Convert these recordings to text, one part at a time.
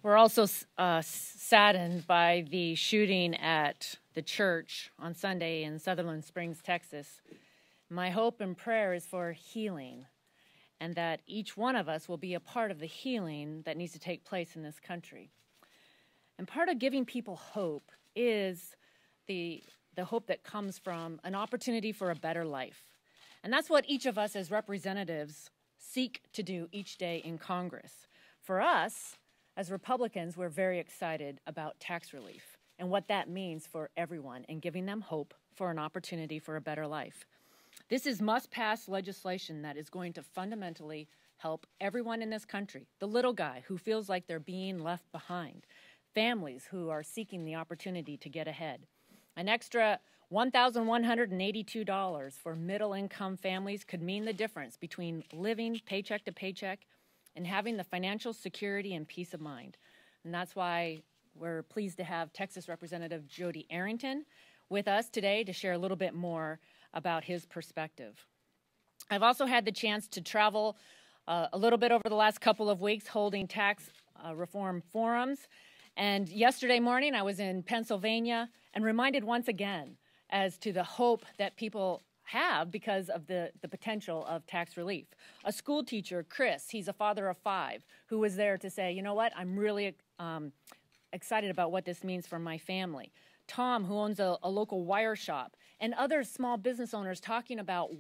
We're also saddened by the shooting at the church on Sunday in Sutherland Springs, Texas. My hope and prayer is for healing, and that each one of us will be a part of the healing that needs to take place in this country. And part of giving people hope is the hope that comes from an opportunity for a better life. And that's what each of us as representatives seek to do each day in Congress. For us, as Republicans, we're very excited about tax relief and what that means for everyone and giving them hope for an opportunity for a better life. This is must-pass legislation that is going to fundamentally help everyone in this country, the little guy who feels like they're being left behind, families who are seeking the opportunity to get ahead. An extra $1,182 for middle-income families could mean the difference between living paycheck to paycheck and having the financial security and peace of mind. And that's why we're pleased to have Texas Representative Jody Arrington with us today to share a little bit more about his perspective. I've also had the chance to travel a little bit over the last couple of weeks holding tax reform forums. And yesterday morning I was in Pennsylvania and reminded once again as to the hope that people have because of the potential of tax relief. A school teacher, Chris, he's a father of 5, who was there to say, you know what, I'm really excited about what this means for my family. Tom, who owns a local wire shop, and other small business owners talking about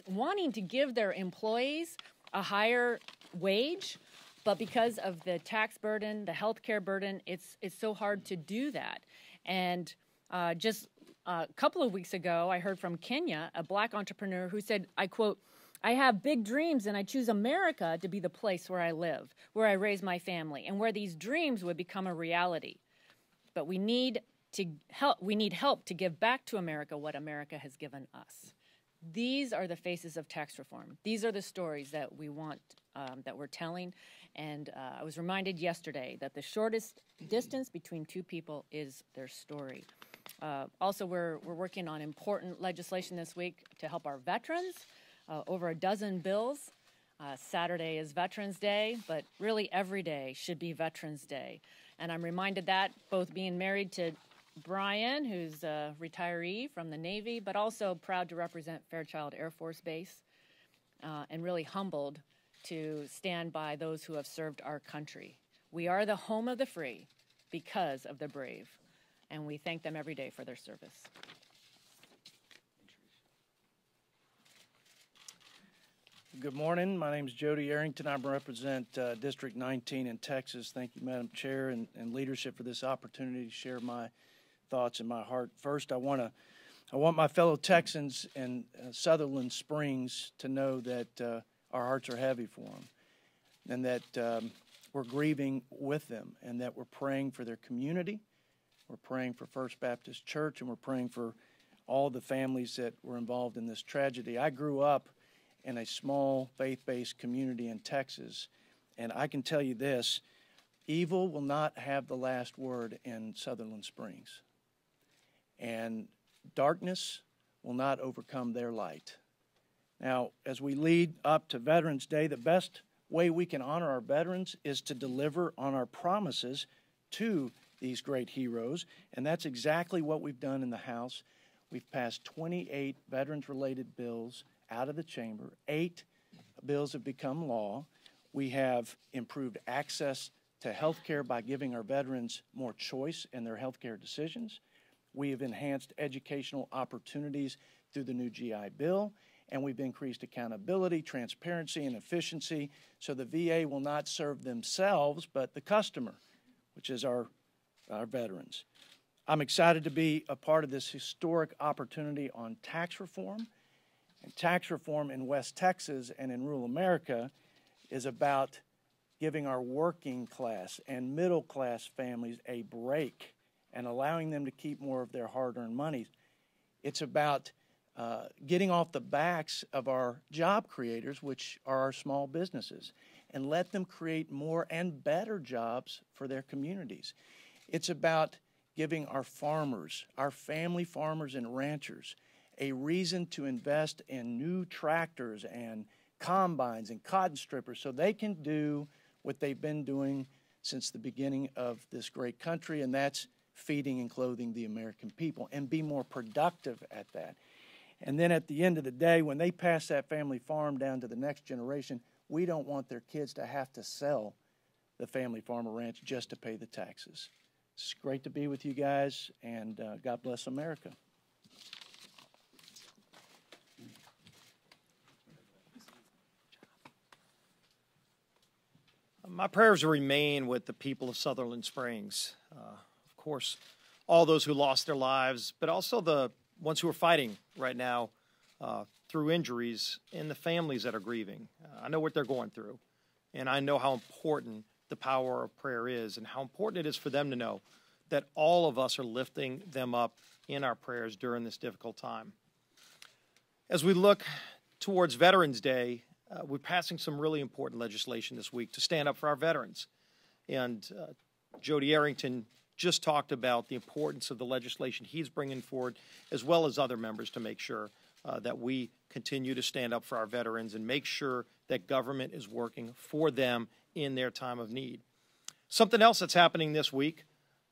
wanting to give their employees a higher wage, but because of the tax burden, the health care burden, it's so hard to do that. And just a couple of weeks ago, I heard from Kenya, a black entrepreneur who said, I quote, "I have big dreams and I choose America to be the place where I live, where I raise my family, and where these dreams would become a reality. But we need help to give back to America what America has given us." These are the faces of tax reform. These are the stories that we want, that we're telling. And I was reminded yesterday that the shortest distance between two people is their story. Also, we're working on important legislation this week to help our veterans, over a dozen bills. Saturday is Veterans Day, but really every day should be Veterans Day. And I'm reminded that both being married to Brian, who's a retiree from the Navy, but also proud to represent Fairchild Air Force Base, and really humbled to stand by those who have served our country. We are the home of the free because of the brave, and we thank them every day for their service. Good morning. My name is Jody Arrington. I represent District 19 in Texas. Thank you, Madam Chair and leadership, for this opportunity to share my thoughts and my heart. First, I want my fellow Texans in Sutherland Springs to know that our hearts are heavy for them, and that we're grieving with them, and that we're praying for their community. We're praying for First Baptist Church, and we're praying for all the families that were involved in this tragedy. I grew up in a small faith-based community in Texas, and I can tell you this: evil will not have the last word in Sutherland Springs, and darkness will not overcome their light. Now, as we lead up to Veterans Day, the best way we can honor our veterans is to deliver on our promises to these great heroes, and that's exactly what we've done in the House. We've passed 28 veterans-related bills out of the chamber. 8 bills have become law. We have improved access to health care by giving our veterans more choice in their health care decisions. We have enhanced educational opportunities through the new GI Bill, and we've increased accountability, transparency, and efficiency so the VA will not serve themselves but the customer, which is our veterans. I'm excited to be a part of this historic opportunity on tax reform. And tax reform in West Texas and in rural America is about giving our working class and middle class families a break and allowing them to keep more of their hard-earned money. It's about getting off the backs of our job creators, which are our small businesses, and let them create more and better jobs for their communities. It's about giving our farmers, our family farmers and ranchers, a reason to invest in new tractors and combines and cotton strippers so they can do what they've been doing since the beginning of this great country, and that's feeding and clothing the American people, and be more productive at that. And then at the end of the day, when they pass that family farm down to the next generation, we don't want their kids to have to sell the family farm or ranch just to pay the taxes. It's great to be with you guys, and God bless America. My prayers remain with the people of Sutherland Springs. Of course, all those who lost their lives, but also the ones who are fighting right now through injuries, and the families that are grieving. I know what they're going through, and I know how important the power of prayer is, and how important it is for them to know that all of us are lifting them up in our prayers during this difficult time. As we look towards Veterans Day, we're passing some really important legislation this week to stand up for our veterans. And Jody Arrington just talked about the importance of the legislation he's bringing forward, as well as other members, to make sure that we continue to stand up for our veterans and make sure that government is working for them in their time of need. Something else that's happening this week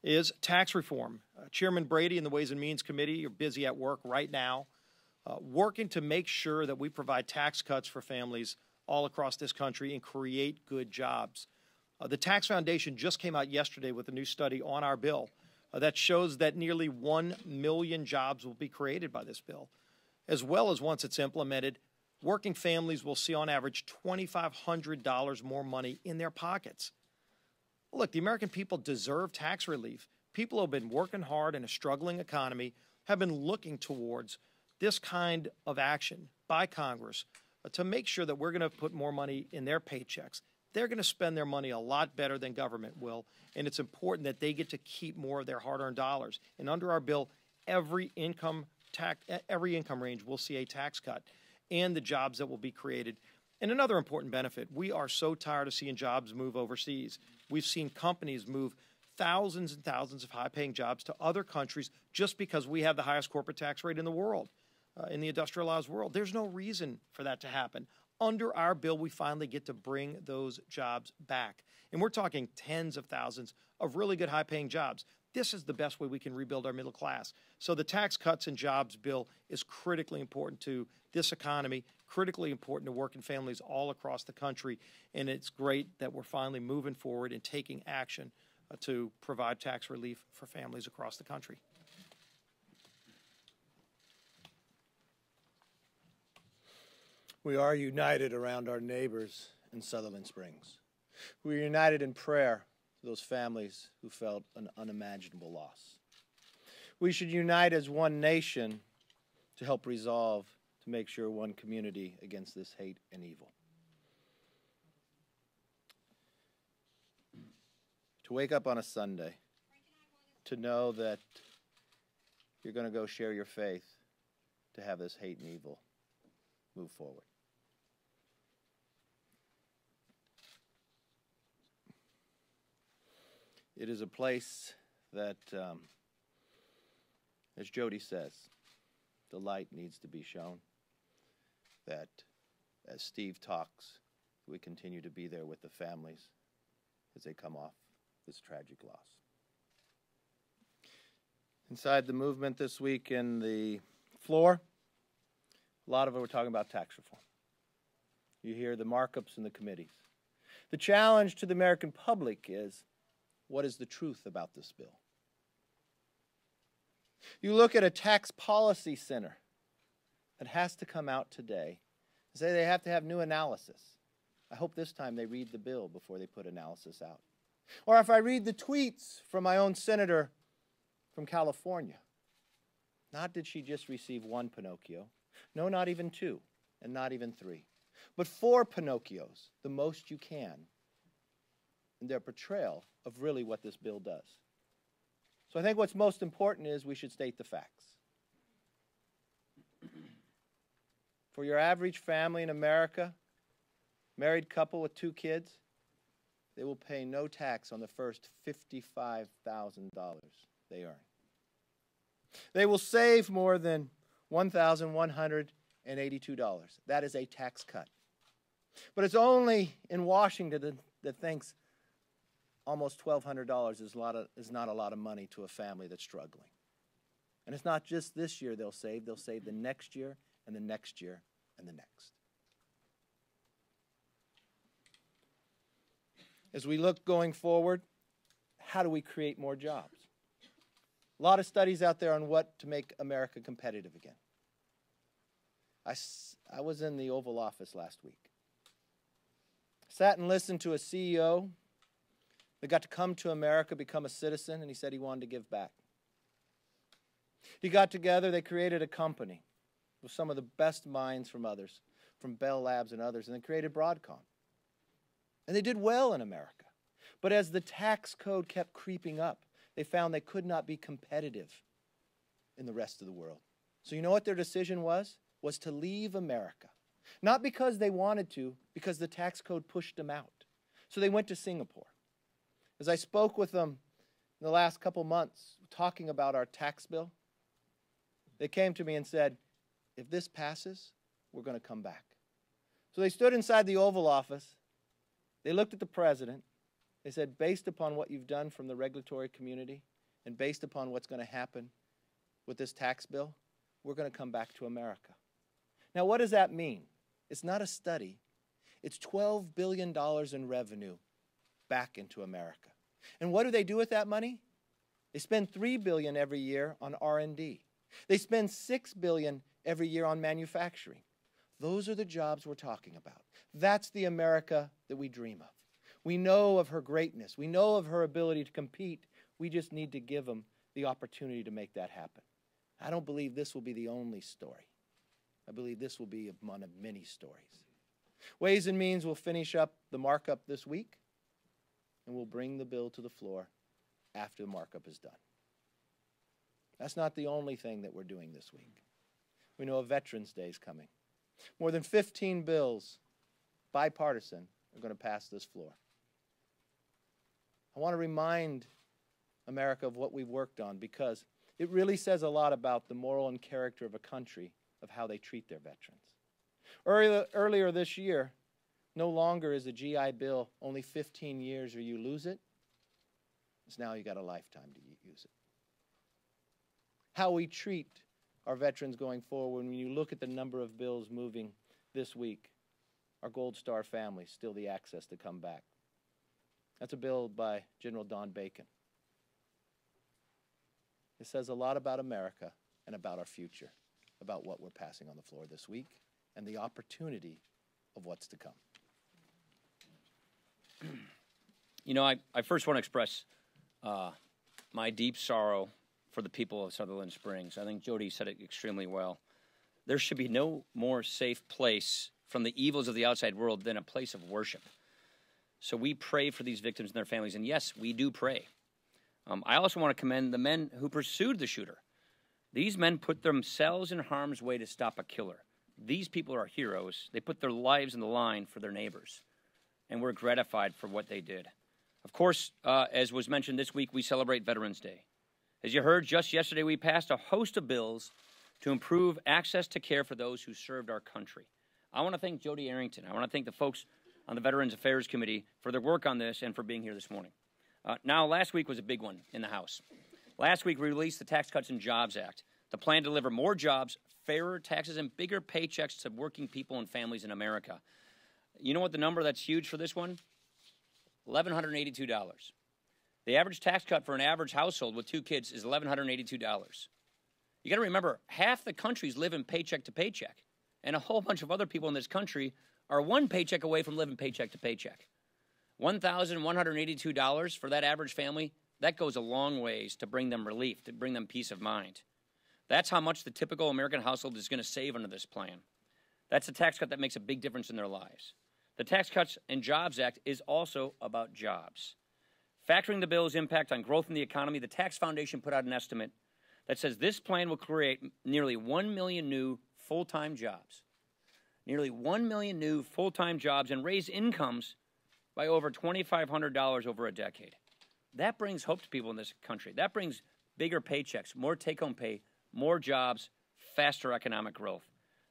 is tax reform. Chairman Brady and the Ways and Means Committee are busy at work right now, working to make sure that we provide tax cuts for families all across this country and create good jobs. The Tax Foundation just came out yesterday with a new study on our bill that shows that nearly 1 million jobs will be created by this bill, as well as, once it's implemented, working families will see on average $2,500 more money in their pockets. Look, the American people deserve tax relief. People who have been working hard in a struggling economy have been looking towards this kind of action by Congress to make sure that we're going to put more money in their paychecks. They're going to spend their money a lot better than government will, and it's important that they get to keep more of their hard-earned dollars. And under our bill, every income range will see a tax cut and the jobs that will be created. And another important benefit, we are so tired of seeing jobs move overseas. We've seen companies move thousands and thousands of high-paying jobs to other countries just because we have the highest corporate tax rate in the world, in the industrialized world. There's no reason for that to happen. Under our bill, we finally get to bring those jobs back. And we're talking tens of thousands of really good high-paying jobs. This is the best way we can rebuild our middle class. So the Tax Cuts and Jobs bill is critically important to this economy, critically important to working families all across the country, and it's great that we're finally moving forward and taking action to provide tax relief for families across the country. We are united around our neighbors in Sutherland Springs. We are united in prayer for those families who felt an unimaginable loss. We should unite as one nation to help resolve, to make sure one community against this hate and evil. To wake up on a Sunday, to know that you're going to go share your faith, to have this hate and evil move forward. It is a place that, as Jody says, the light needs to be shown, that as Steve talks, we continue to be there with the families as they come off this tragic loss. Inside the movement this week in the floor, a lot of it we're talking about tax reform. You hear the markups in the committees. The challenge to the American public is, what is the truth about this bill? You look at a tax policy center that has to come out today and say they have to have new analysis. I hope this time they read the bill before they put analysis out. Or if I read the tweets from my own senator from California, not did she just receive one Pinocchio, no, not even two, and not even three, but 4 Pinocchios, the most you can, in their portrayal of really what this bill does. So I think what's most important is we should state the facts. For your average family in America, married couple with 2 kids, they will pay no tax on the first $55,000 they earn. They will save more than $1,182. That is a tax cut. But it's only in Washington that thinks almost $1,200 is not a lot of money to a family that's struggling. And it's not just this year they'll save the next year and the next year and the next. As we look going forward, how do we create more jobs? A lot of studies out there on what to make America competitive again. I was in the Oval Office last week. Sat and listened to a CEO that got to come to America, become a citizen, and he said he wanted to give back. He got together, they created a company with some of the best minds from others, from Bell Labs and others, and they created Broadcom. And they did well in America. But as the tax code kept creeping up, they found they could not be competitive in the rest of the world. So you know what their decision was? Was to leave America. Not because they wanted to, because the tax code pushed them out. So they went to Singapore. As I spoke with them in the last couple months, talking about our tax bill, they came to me and said, if this passes, we're going to come back. So they stood inside the Oval Office. They looked at the president. They said, based upon what you've done from the regulatory community and based upon what's going to happen with this tax bill, we're going to come back to America. Now, what does that mean? It's not a study. It's $12 billion in revenue back into America. And what do they do with that money? They spend $3 billion every year on R&D. They spend $6 billion every year on manufacturing. Those are the jobs we're talking about. That's the America that we dream of. We know of her greatness. We know of her ability to compete. We just need to give them the opportunity to make that happen. I don't believe this will be the only story. I believe this will be one of many stories. Ways and Means will finish up the markup this week, and we'll bring the bill to the floor after the markup is done. That's not the only thing that we're doing this week. We know a Veterans Day is coming. More than 15 bills, bipartisan, are going to pass this floor. I want to remind America of what we've worked on because it really says a lot about the moral and character of a country of how they treat their veterans. Earlier this year, no longer is a GI Bill only 15 years or you lose it. It's now you got a lifetime to use it. How we treat our veterans going forward, when you look at the number of bills moving this week, our Gold Star families still the access to come back. That's a bill by General Don Bacon. It says a lot about America and about our future, about what we're passing on the floor this week and the opportunity of what's to come. You know, I first want to express my deep sorrow for the people of Sutherland Springs. I think Jody said it extremely well. There should be no more safe place from the evils of the outside world than a place of worship. So we pray for these victims and their families, and yes, we do pray. I also want to commend the men who pursued the shooter. These men put themselves in harm's way to stop a killer. These people are heroes. They put their lives in the line for their neighbors, and we're gratified for what they did. Of course, as was mentioned this week, we celebrate Veterans Day. As you heard, just yesterday we passed a host of bills to improve access to care for those who served our country. I want to thank Jody Arrington. I want to thank the folks on the Veterans Affairs Committee for their work on this and for being here this morning. Now, last week was a big one in the House. Last week, we released the Tax Cuts and Jobs Act, the plan to deliver more jobs, fairer taxes, and bigger paychecks to working people and families in America. You know what the number that's huge for this one? $1,182. The average tax cut for an average household with 2 kids is $1,182. You got to remember, half the countries live in paycheck to paycheck, and a whole bunch of other people in this country are one paycheck away from living paycheck to paycheck. $1,182 for that average family, that goes a long ways to bring them relief, to bring them peace of mind. That's how much the typical American household is going to save under this plan. That's a tax cut that makes a big difference in their lives. The Tax Cuts and Jobs Act is also about jobs. Factoring the bill's impact on growth in the economy, the Tax Foundation put out an estimate that says this plan will create nearly 1 million new full-time jobs. Nearly 1 million new full-time jobs and raise incomes by over $2,500 over a decade. That brings hope to people in this country. That brings bigger paychecks, more take-home pay, more jobs, faster economic growth.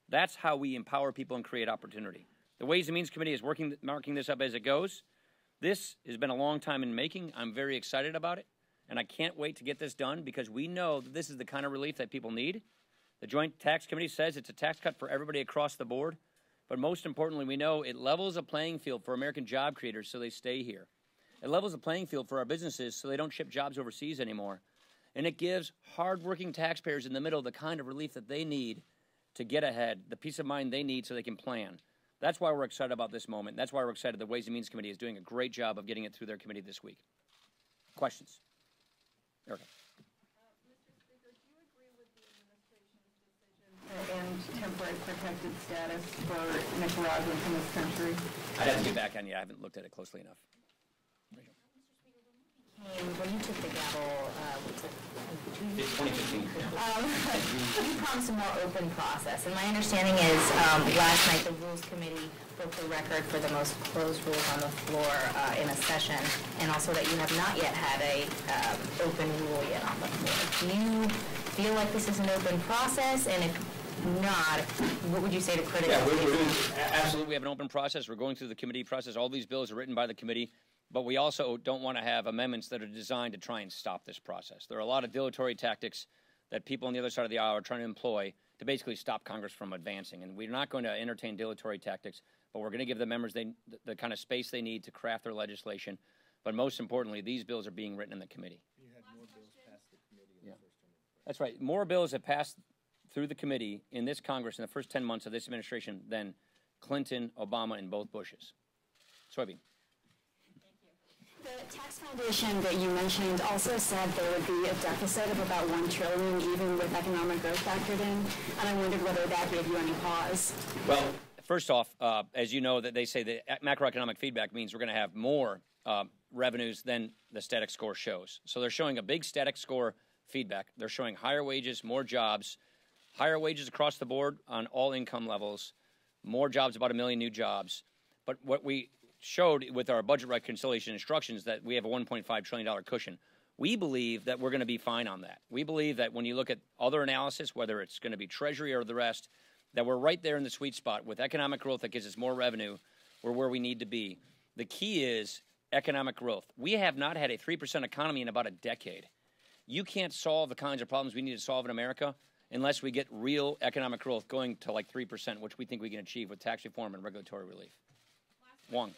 That's how we empower people and create opportunity. The Ways and Means Committee is marking this up as it goes. This has been a long time in making. I'm very excited about it, and I can't wait to get this done because we know that this is the kind of relief that people need. The Joint Tax Committee says it's a tax cut for everybody across the board, but most importantly, we know it levels a playing field for American job creators so they stay here. It levels a playing field for our businesses so they don't ship jobs overseas anymore. And it gives hardworking taxpayers in the middle the kind of relief that they need to get ahead, the peace of mind they need so they can plan. That's why we're excited about this moment. That's why we're excited the Ways and Means Committee is doing a great job of getting it through their committee this week. Questions? Erica. Mr. Speaker, do you agree with the administration's decision to end temporary protected status for Nicaraguans in this country? I'd have to get back on you. I haven't looked at it closely enough. When you took the gavel, It's 2015. you promised a more open process. And my understanding is last night the Rules Committee broke the record for the most closed rules on the floor in a session, and also that you have not yet had a open rule yet on the floor. Do you feel like this is an open process? And if not, what would you say to critics? Yeah, absolutely. We have an open process. We're going through the committee process. All these bills are written by the committee. But we also don't want to have amendments that are designed to try and stop this process. There are a lot of dilatory tactics that people on the other side of the aisle are trying to employ to basically stop Congress from advancing. And we're not going to entertain dilatory tactics, but we're going to give the members the kind of space they need to craft their legislation. But most importantly, these bills are being written in the committee. You had more bills passed the committee in the first term. That's right. More bills have passed through the committee in this Congress in the first 10 months of this administration than Clinton, Obama, and both Bushes. Soybean. The tax foundation that you mentioned also said there would be a deficit of about $1 trillion even with economic growth factored in, and I wondered whether that gave you any pause. Well, first off, as you know, that they say that macroeconomic feedback means we're going to have more revenues than the static score shows. So they're showing a big static score feedback. They're showing higher wages, more jobs, higher wages across the board on all income levels, more jobs, about 1 million new jobs. But what we showed with our budget reconciliation instructions that we have a $1.5 trillion cushion. We believe that we're going to be fine on that. We believe that when you look at other analysis, whether it's going to be Treasury or the rest, that we're right there in the sweet spot with economic growth that gives us more revenue. We're where we need to be. The key is economic growth. We have not had a 3% economy in about a decade. You can't solve the kinds of problems we need to solve in America unless we get real economic growth going to like 3%, which we think we can achieve with tax reform and regulatory relief. Wong.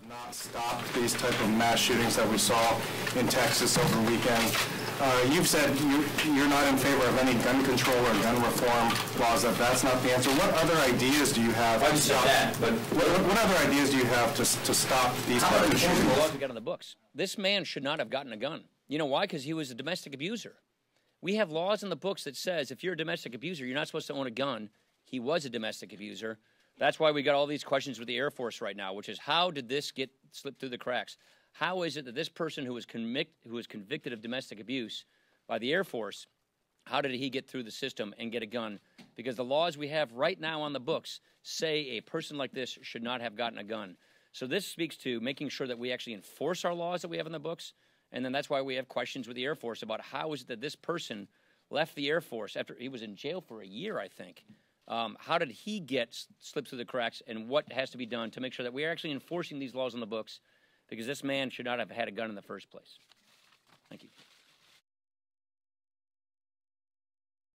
Not stopped these type of mass shootings that we saw in Texas over the weekend. You've said you're not in favor of any gun control or gun reform laws. That's not the answer. What other ideas do you have? I said that, but what other ideas do you have to stop these type of shootings? Laws we got on the books. This man should not have gotten a gun. You know why? Because he was a domestic abuser. We have laws in the books that says if you're a domestic abuser, you're not supposed to own a gun. He was a domestic abuser. That's why we got all these questions with the Air Force right now, which is how did this get slipped through the cracks? How is it that this person who was convicted of domestic abuse by the Air Force, how did he get through the system and get a gun? Because the laws we have right now on the books say a person like this should not have gotten a gun. So this speaks to making sure that we actually enforce our laws that we have in the books, and then that's why we have questions with the Air Force about how is it that this person left the Air Force after he was in jail for a year, I think. How did he get slipped through the cracks, and what has to be done to make sure that we are actually enforcing these laws on the books, because this man should not have had a gun in the first place. Thank you.